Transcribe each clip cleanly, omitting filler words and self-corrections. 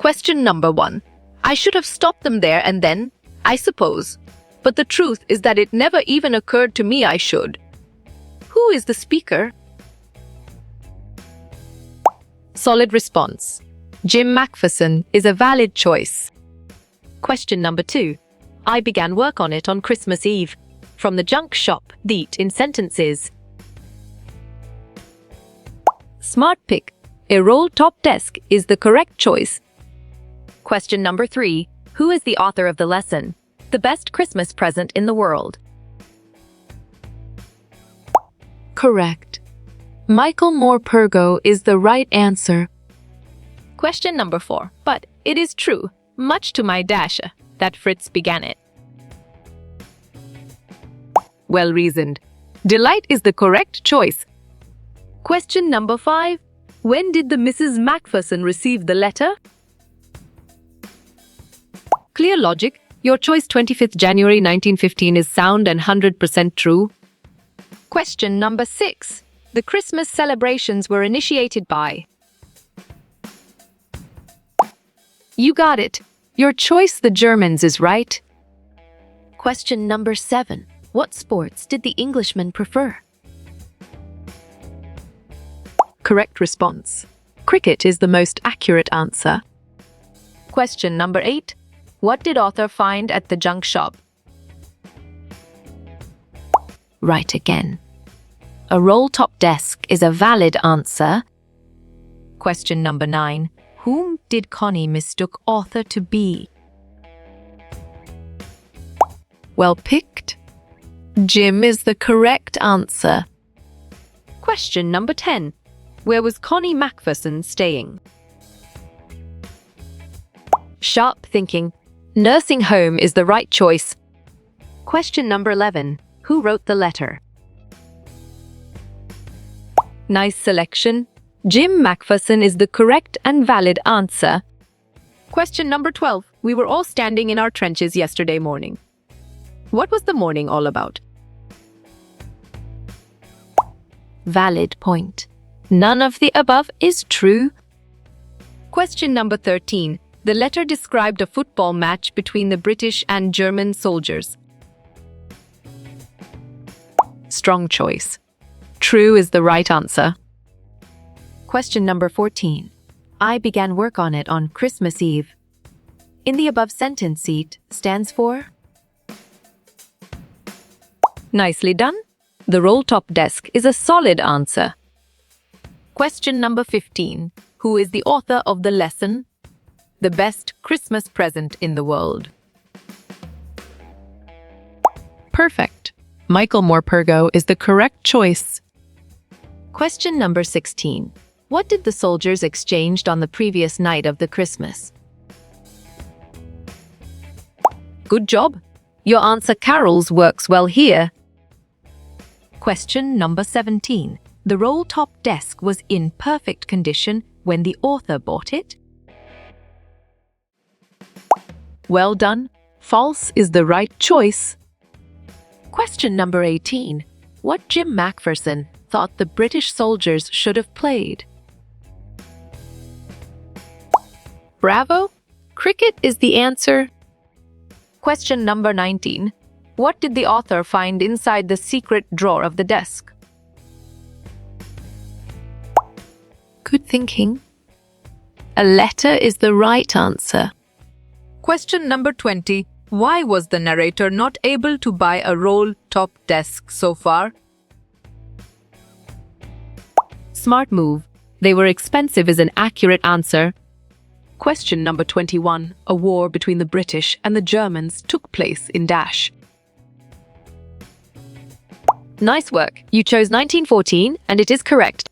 Question number 1. I should have stopped them there and then, I suppose. But the truth is that it never even occurred to me I should. Who is the speaker? Solid response. Jim McPherson is a valid choice. Question number 2. I began work on it on Christmas Eve. From the junk shop, Deet in sentences. Smart pick. A roll top desk is the correct choice. Question number 3. Who is the author of the lesson? The best Christmas present in the world. Correct. Michael Morpurgo is the right answer. Question number 4. But it is true, much to my dash, that Fritz began it. Well reasoned. Delight is the correct choice. Question number 5. When did the Mrs. McPherson receive the letter? Clear logic. Your choice 25th January 1915 is sound and 100% true. Question number 6. The Christmas celebrations were initiated by. You got it. Your choice the Germans is right. Question number 7. What sports did the Englishmen prefer? Correct response. Cricket is the most accurate answer. Question number 8. What did author find at the junk shop? Right again. A roll-top desk is a valid answer. Question number 9. Whom did Connie mistook author to be? Well picked. Jim is the correct answer. Question number 10. Where was Connie McPherson staying? Sharp thinking. Nursing home is the right choice. Question number 11. Who wrote the letter? Nice selection. Jim McPherson is the correct and valid answer. Question number 12. We were all standing in our trenches yesterday morning. What was the morning all about? Valid point. None of the above is true. Question number 13. The letter described a football match between the British and German soldiers. Strong choice. True is the right answer. Question number 14. I began work on it on Christmas Eve. In the above sentence, seat stands for. Nicely done. The roll-top desk is a solid answer. Question number 15. Who is the author of the lesson? The best Christmas present in the world. Perfect. Michael Morpurgo is the correct choice. Question number 16. What did the soldiers exchanged on the previous night of the Christmas? Good job. Your answer carols works well here. Question number 17. The roll-top desk was in perfect condition when the author bought it? Well done. False is the right choice. Question number 18. What Jim McPherson thought the British soldiers should have played? Bravo. Cricket is the answer. Question number 19. What did the author find inside the secret drawer of the desk? Good thinking. A letter is the right answer. Question number 20. Why was the narrator not able to buy a roll-top desk so far? Smart move. They were expensive is an accurate answer. Question number 21. A war between the British and the Germans took place in dash. Nice work. You chose 1914 and it is correct.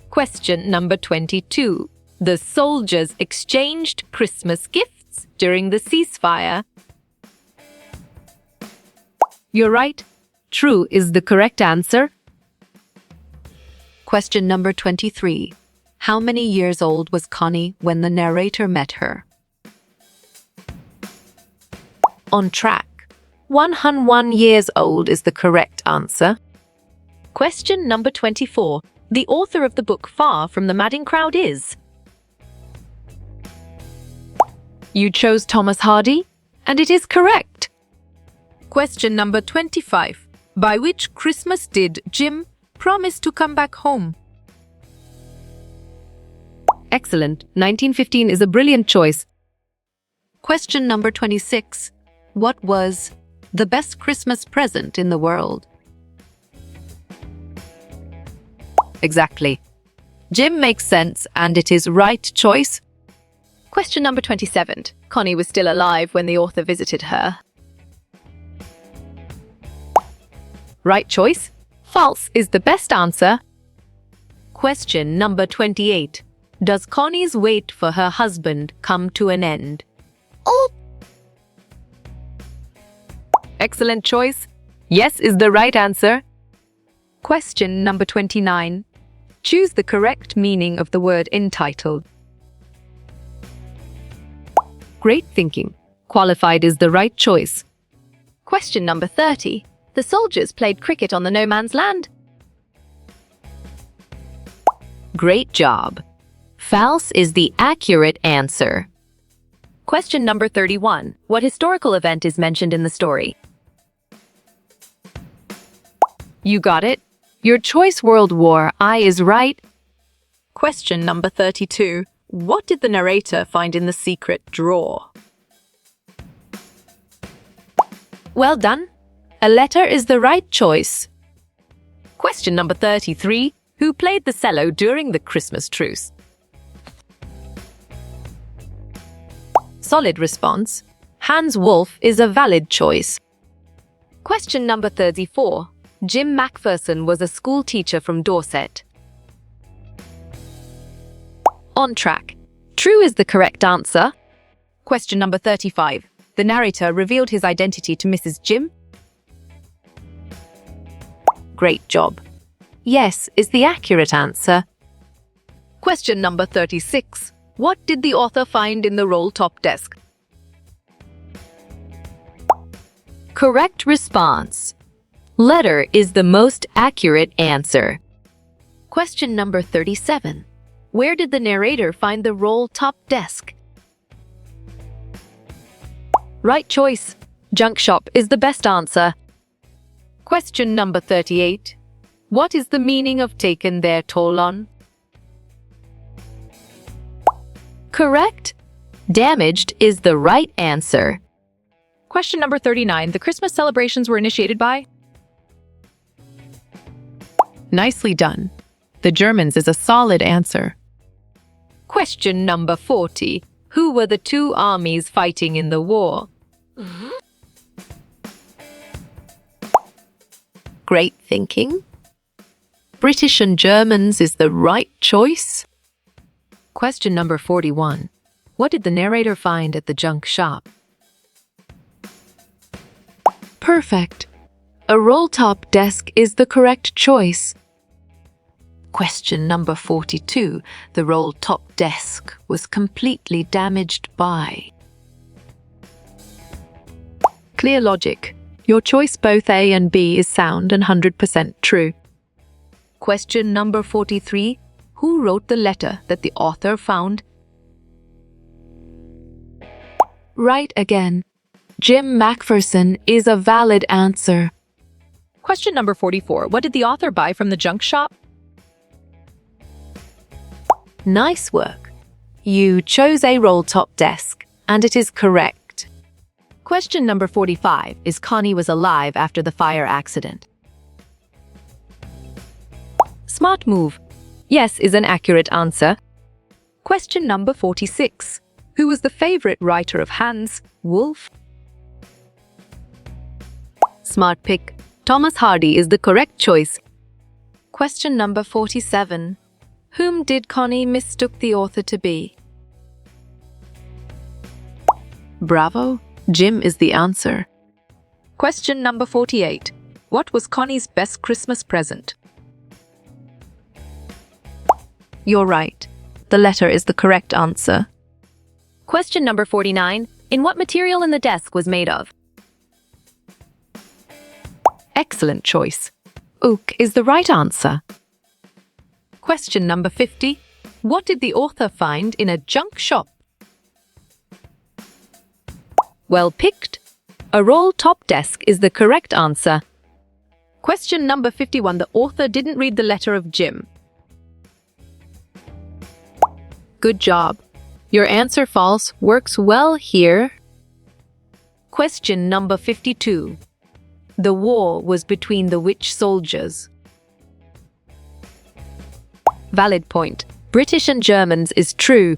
Question number 22. The soldiers exchanged Christmas gifts during the ceasefire. You're right. True is the correct answer. Question number 23. How many years old was Connie when the narrator met her? On track. 101 years old is the correct answer. Question number 24. The author of the book Far from the Madding Crowd is? You chose Thomas Hardy, and it is correct. Question number 25. By which Christmas did Jim promise to come back home? Excellent. 1915 is a brilliant choice. Question number 26. What was the best Christmas present in the world? Exactly. Jim makes sense, and it is right choice. Question number 27. Connie was still alive when the author visited her. Right choice. False is the best answer. Question number 28. Does Connie's wait for her husband come to an end? Oh! Excellent choice. Yes is the right answer. Question number 29. Choose the correct meaning of the word entitled. Great thinking. Qualified is the right choice. Question number 30. The soldiers played cricket on the no man's land. Great job. False is the accurate answer. Question number 31. What historical event is mentioned in the story? You got it. Your choice World War I is right. Question number 32. What did the narrator find in the secret drawer? Well done. A letter is the right choice. Question number 33. Who played the cello during the Christmas truce? Solid response. Hans Wolff is a valid choice. Question number 34. Jim Macpherson was a school teacher from Dorset. On track. True is the correct answer. Question number 35. The narrator revealed his identity to Mrs. Jim. Great job. Yes is the accurate answer. Question number 36. What did the author find in the roll-top desk? Correct response. Letter is the most accurate answer. Question number 37. Where did the narrator find the roll-top desk? Right choice. Junk shop is the best answer. Question number 38. What is the meaning of taken their toll on? Correct. Damaged is the right answer. Question number 39. The Christmas celebrations were initiated by? Nicely done. The Germans is a solid answer. Question number 40. Who were the two armies fighting in the war? Great thinking. British and Germans is the right choice. Question number 41. What did the narrator find at the junk shop? Perfect. A roll-top desk is the correct choice. Question number 42. The roll-top desk was completely damaged by? Clear logic. Your choice both A and B is sound and 100% true. Question number 43. Who wrote the letter that the author found? Right again. Jim Macpherson is a valid answer. Question number 44. What did the author buy from the junk shop? Nice work. You chose a roll-top desk, and it is correct. Question number 45. Is Connie was alive after the fire accident? Smart move. Yes is an accurate answer. Question number 46. Who was the favorite writer of Hans Wolff? Smart pick. Thomas Hardy is the correct choice. Question number 47. Whom did Connie mistook the author to be? Bravo. Jim is the answer. Question number 48. What was Connie's best Christmas present? You're right. The letter is the correct answer. Question number 49. In what material in the desk was made of? Excellent choice. Oak is the right answer. Question number 50. What did the author find in a junk shop? Well picked. A roll top desk is the correct answer. Question number 51. The author didn't read the letter of Jim. Good job. Your answer false works well here. Question number 52. The war was between the which soldiers? Valid point. British and Germans is true.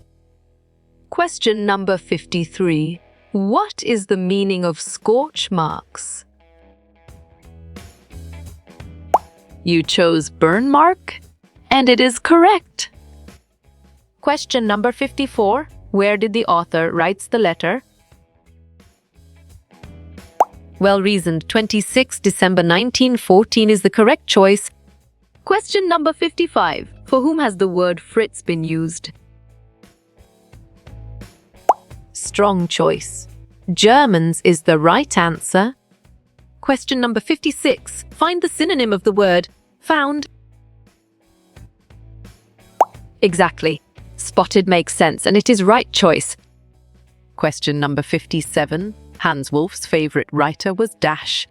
Question number 53. What is the meaning of scorch marks? You chose burn mark, and it is correct. Question number 54. Where did the author write the letter? Well reasoned. 26 December 1914 is the correct choice. Question number 55. For whom has the word Fritz been used? Strong choice. Germans is the right answer. Question number 56. Find the synonym of the word found. Exactly. Spotted makes sense, and it is right choice. Question number 57. Hans Wolf's favorite writer was dash.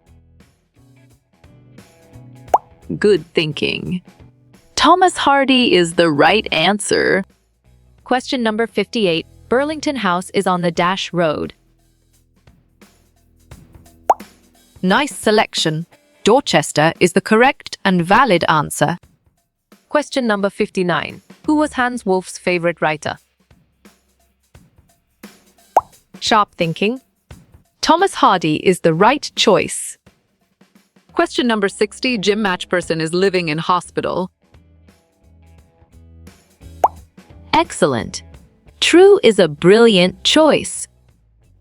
Good thinking. Thomas Hardy is the right answer. Question number 58. Burlington House is on the dash road. Nice selection. Dorchester is the correct and valid answer. Question number 59. Who was Hans Wolf's favorite writer? Sharp thinking. Thomas Hardy is the right choice. Question number 60. Jim Matchperson is living in hospital. Excellent. True is a brilliant choice.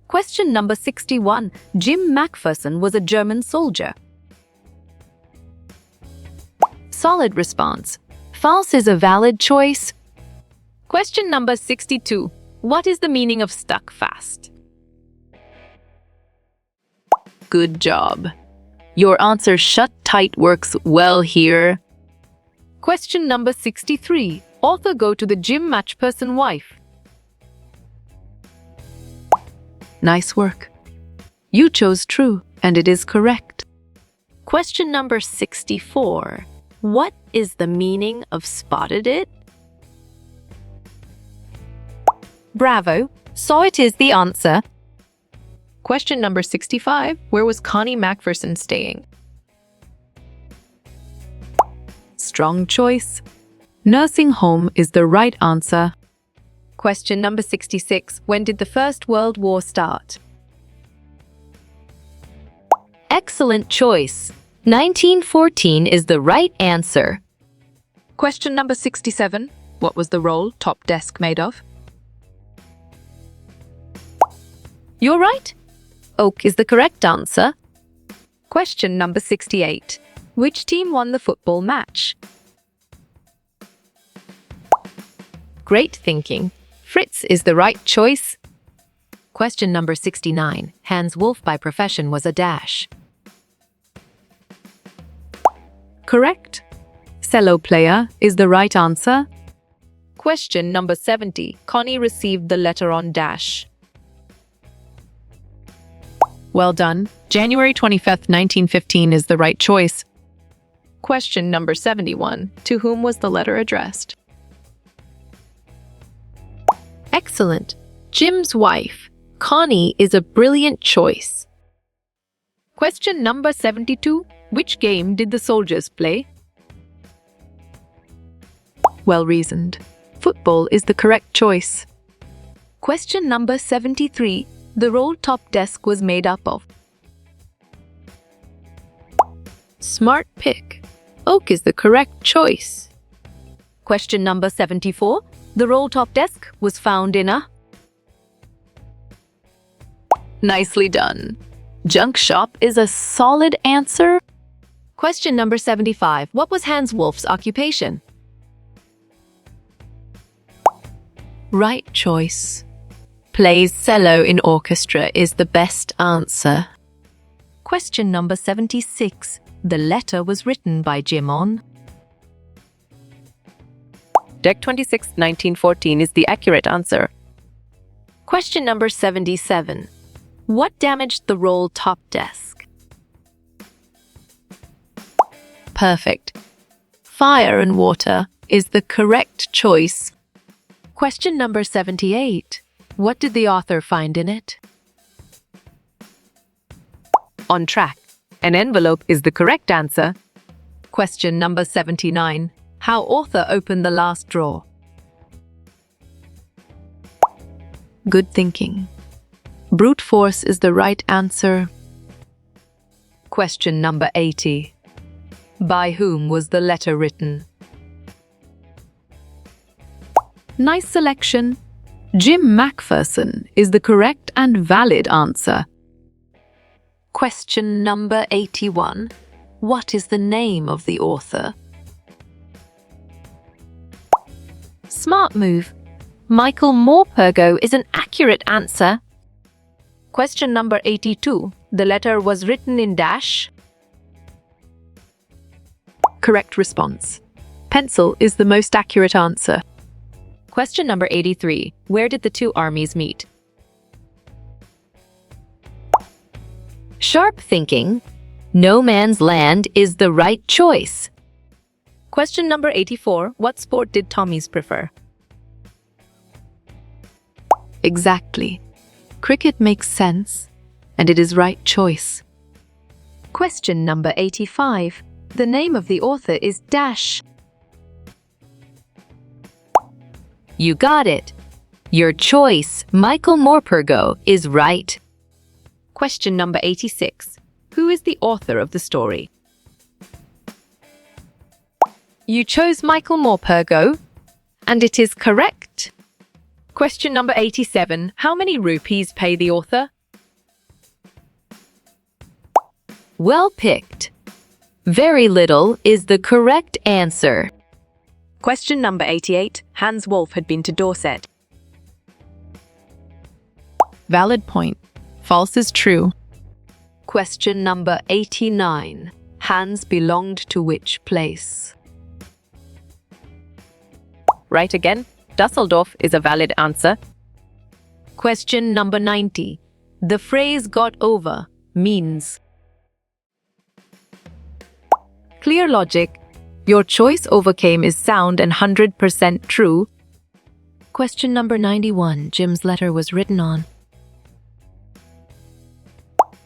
Question number 61. Jim Macpherson was a German soldier. Solid response. False is a valid choice. Question number 62. What is the meaning of stuck fast? Good job. Your answer shut tight works well here. Question number 63. Author go to the Jim Matchperson wife. Nice work. You chose true, and it is correct. Question number 64. What is the meaning of spotted it? Bravo. So it is the answer. Question number 65. Where was Connie Macpherson staying? Strong choice. Nursing home is the right answer. Question number 66. When did the First World War start? Excellent choice. 1914 is the right answer. Question number 67. What was the roll top desk made of? You're right. Oak is the correct answer. Question number 68. Which team won the football match? Great thinking. Fritz is the right choice. Question number 69. Hans Wolf by profession was a dash. Correct. Cello player is the right answer. Question number 70. Connie received the letter on dash. Well done. January 25th, 1915 is the right choice. Question number 71. To whom was the letter addressed? Excellent. Jim's wife, Connie, is a brilliant choice. Question number 72. Which game did the soldiers play? Well reasoned. Football is the correct choice. Question number 73. The roll top desk was made up of. Smart pick. Oak is the correct choice. Question number 74. The roll top desk was found in a. Nicely done. Junk shop is a solid answer. Question number 75. What was Hans Wolf's occupation? Right choice. Plays cello in orchestra is the best answer. Question number 76. The letter was written by Jim on. Deck 26, 1914 is the accurate answer. Question number 77. What damaged the roll top desk? Perfect. Fire and water is the correct choice. Question number 78. What did the author find in it? On track. An envelope is the correct answer. Question number 79. How author opened the last drawer? Good thinking. Brute force is the right answer. Question number 80. By whom was the letter written? Nice selection. Jim Macpherson is the correct and valid answer. Question number 81. What is the name of the author? Smart move. Michael Morpurgo is an accurate answer. Question number 82. The letter was written in dash. Correct response. Pencil is the most accurate answer. Question number 83. Where did the two armies meet? Sharp thinking. No man's land is the right choice. Question number 84. What sport did Tommies prefer? Exactly. Cricket makes sense, and it is right choice. Question number 85. The name of the author is dash. You got it. Your choice, Michael Morpurgo, is right. Question number 86. Who is the author of the story? You chose Michael Morpurgo, and it is correct. Question number 87. How many rupees pay the author? Well picked. Very little is the correct answer. Question number 88. Hans Wolff had been to Dorset. Valid point. False is true. Question number 89. Hans belonged to which place? Right again. Dusseldorf is a valid answer. Question number 90. The phrase got over means. Clear logic. Your choice overcame is sound and 100% true. Question number 91. Jim's letter was written on.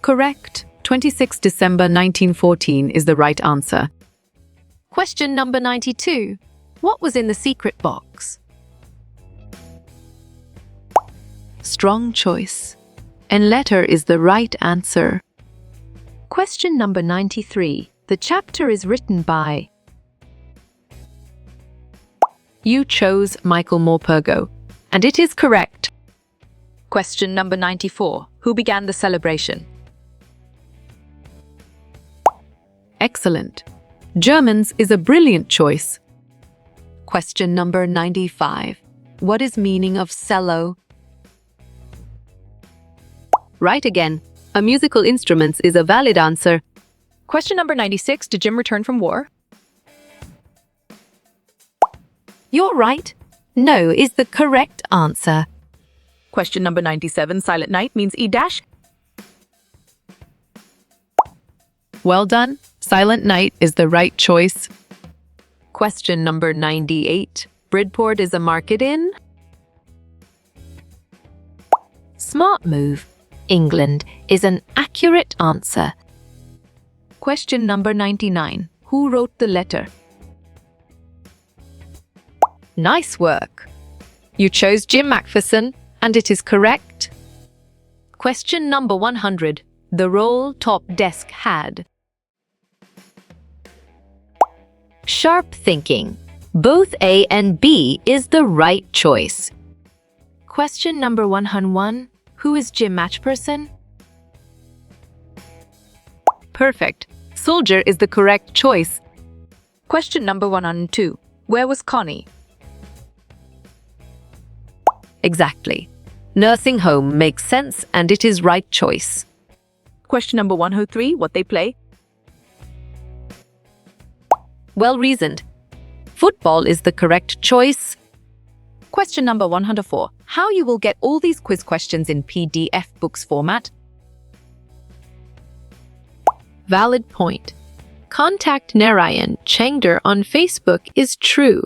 Correct. 26 December 1914 is the right answer. Question number 92. What was in the secret box? Strong choice. And letter is the right answer. Question number 93. The chapter is written by. You chose Michael Morpurgo, and it is correct. Question number 94. Who began the celebration? Excellent. Germans is a brilliant choice. Question number 95. What is meaning of cello? Right again. A musical instrument is a valid answer. Question number 96. Did Jim return from war? You're right. No is the correct answer. Question number 97. Silent night means E dash. Well done. Silent night is the right choice. Question number 98. Bridport is a market in? Smart move. England is an accurate answer. Question number 99. Who wrote the letter? Nice work. You chose Jim Macpherson, and it is correct. Question number 100. The roll top desk had. Sharp thinking. Both A and B is the right choice. Question number 101. Who is Jim Macpherson? Perfect. Soldier is the correct choice. Question number 102. Where was Connie? Exactly. Nursing home makes sense and it is right choice. Question number 103. What they play? Well reasoned. Football is the correct choice. Question number 104. How you will get all these quiz questions in PDF books format? Valid point. Contact Narayan Chengder on Facebook is true.